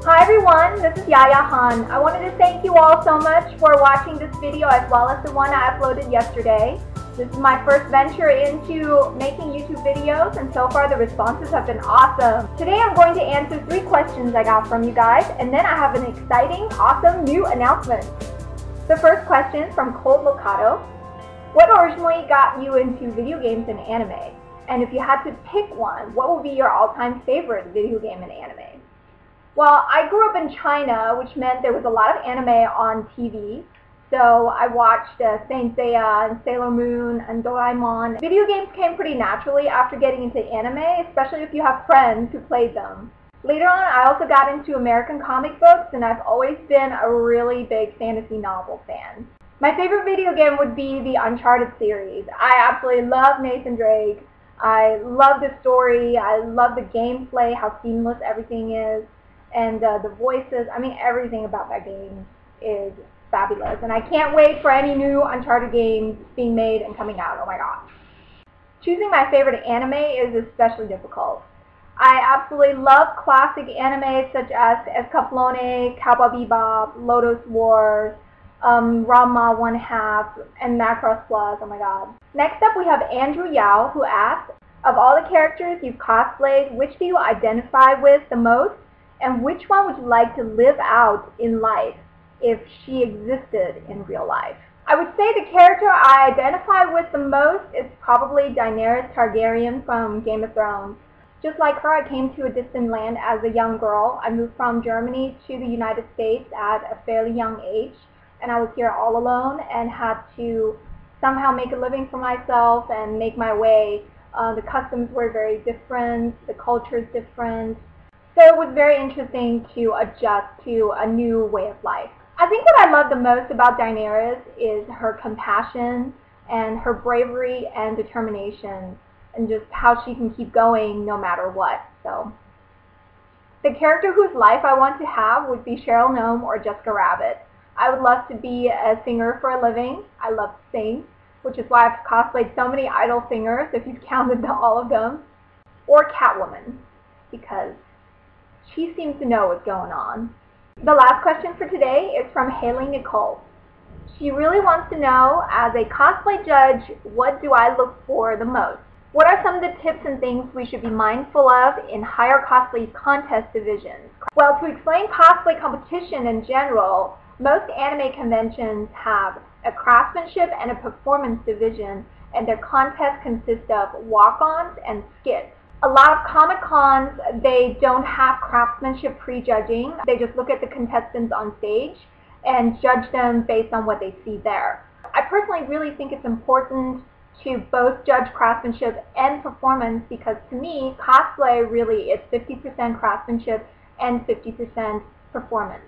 Hi everyone, this is Yaya Han. I wanted to thank you all so much for watching this video as well as the one I uploaded yesterday. This is my first venture into making YouTube videos and so far the responses have been awesome. Today I'm going to answer 3 questions I got from you guys and then I have an exciting, awesome new announcement. The first question is from Cold Locato. What originally got you into video games and anime? And if you had to pick one, what would be your all-time favorite video game and anime? Well, I grew up in China, which meant there was a lot of anime on TV. So I watched Saint Seiya and Sailor Moon and Doraemon. Video games came pretty naturally after getting into anime, especially if you have friends who played them. Later on, I also got into American comic books, and I've always been a really big fantasy novel fan. My favorite video game would be the Uncharted series. I absolutely love Nathan Drake. I love the story. I love the gameplay, how seamless everything is. And the voices, I mean everything about that game is fabulous. And I can't wait for any new Uncharted games being made and coming out. Oh my gosh. Choosing my favorite anime is especially difficult. I absolutely love classic anime such as Escaflowne, Cowboy Bebop, Lodoss War, Ranma 1/2, and Macross Plus. Oh my god. Next up we have Andrew Yao who asks, of all the characters you've cosplayed, which do you identify with the most? And which one would you like to live out in life if she existed in real life? I would say the character I identify with the most is probably Daenerys Targaryen from Game of Thrones. Just like her, I came to a distant land as a young girl. I moved from Germany to the United States at a fairly young age, and I was here all alone and had to somehow make a living for myself and make my way. The customs were very different, the culture is different. So it was very interesting to adjust to a new way of life. I think what I love the most about Daenerys is her compassion and her bravery and determination and just how she can keep going no matter what. So the character whose life I want to have would be Cheryl Gnome or Jessica Rabbit. I would love to be a singer for a living. I love to sing, which is why I've cosplayed so many idol singers, if you've counted all of them. Or Catwoman, because she seems to know what's going on. The last question for today is from Haley Nicole. She really wants to know, as a cosplay judge, what do I look for the most? What are some of the tips and things we should be mindful of in higher cosplay contest divisions? Well, to explain cosplay competition in general, most anime conventions have a craftsmanship and a performance division, and their contests consist of walk-ons and skits. A lot of Comic-Cons, they don't have craftsmanship prejudging. They just look at the contestants on stage and judge them based on what they see there. I personally really think it's important to both judge craftsmanship and performance because to me, cosplay really is 50% craftsmanship and 50% performance.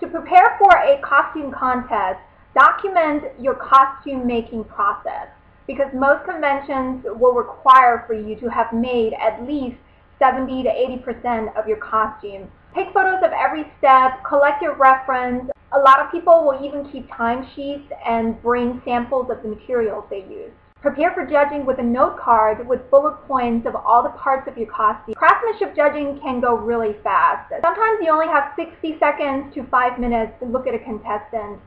To prepare for a costume contest, document your costume making process, because most conventions will require for you to have made at least 70 to 80% of your costume. Take photos of every step, collect your reference. A lot of people will even keep timesheets and bring samples of the materials they use. Prepare for judging with a note card with bullet points of all the parts of your costume. Craftsmanship judging can go really fast. Sometimes you only have 60 seconds to 5 minutes to look at a contestant.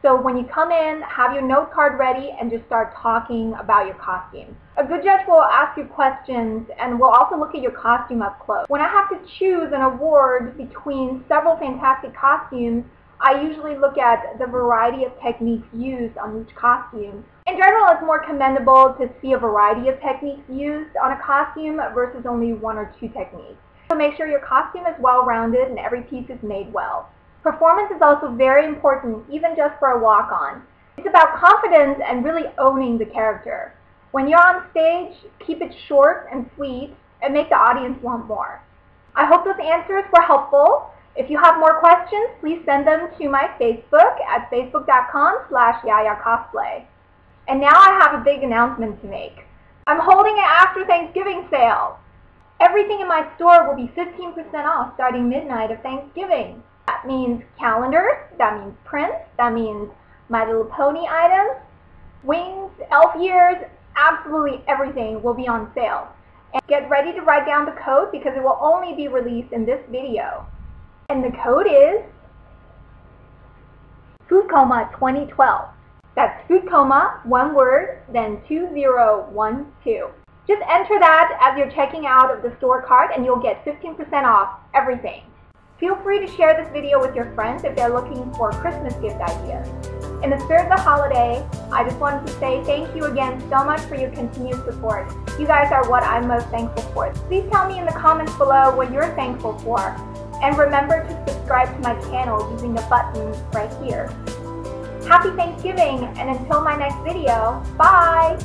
So when you come in, have your note card ready and just start talking about your costume. A good judge will ask you questions and will also look at your costume up close. When I have to choose an award between several fantastic costumes, I usually look at the variety of techniques used on each costume. In general, it's more commendable to see a variety of techniques used on a costume versus only 1 or 2 techniques. So make sure your costume is well-rounded and every piece is made well. Performance is also very important, even just for a walk-on. It's about confidence and really owning the character. When you're on stage, keep it short and sweet and make the audience want more. I hope those answers were helpful. If you have more questions, please send them to my Facebook at facebook.com/YayaCosplay. And now I have a big announcement to make. I'm holding an after Thanksgiving sale. Everything in my store will be 15% off starting midnight of Thanksgiving. That means calendars, that means prints, that means My Little Pony items, wings, elf ears, absolutely everything will be on sale. And get ready to write down the code because it will only be released in this video. And the code is Foodcoma 2012. That's Foodcoma, one word, then 2012. Just enter that as you're checking out of the store cart and you'll get 15% off everything. Feel free to share this video with your friends if they're looking for Christmas gift ideas. In the spirit of the holiday, I just wanted to say thank you again so much for your continued support. You guys are what I'm most thankful for. Please tell me in the comments below what you're thankful for. And remember to subscribe to my channel using the button right here. Happy Thanksgiving, and until my next video, bye!